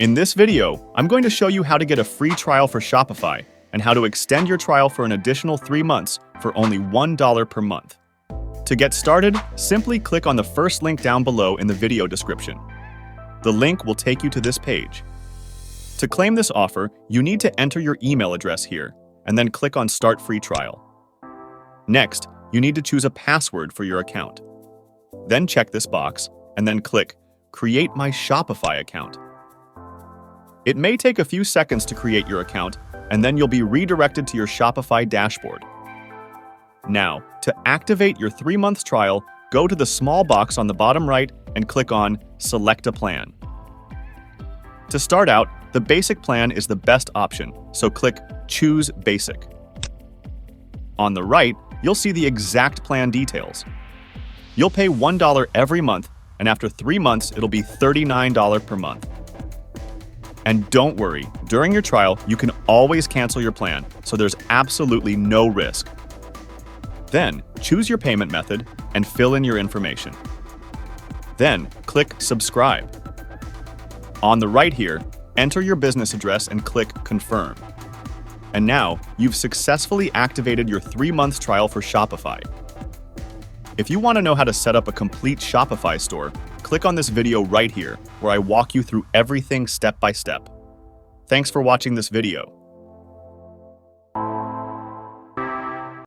In this video, I'm going to show you how to get a free trial for Shopify and how to extend your trial for an additional 3 months for only $1 per month. To get started, simply click on the first link down below in the video description. The link will take you to this page. To claim this offer, you need to enter your email address here and then click on Start Free Trial. Next, you need to choose a password for your account. Then check this box and then click Create My Shopify Account. It may take a few seconds to create your account, and then you'll be redirected to your Shopify dashboard. Now, to activate your 3-month trial, go to the small box on the bottom right and click on Select a Plan. To start out, the basic plan is the best option, so click Choose Basic. On the right, you'll see the exact plan details. You'll pay $1 every month, and after 3 months, it'll be $39 per month. And don't worry, during your trial, you can always cancel your plan, so there's absolutely no risk. Then, choose your payment method and fill in your information. Then, click Subscribe. On the right here, enter your business address and click Confirm. And now, you've successfully activated your 3-month trial for Shopify. If you want to know how to set up a complete Shopify store, click on this video right here, where I walk you through everything step by step. Thanks for watching this video.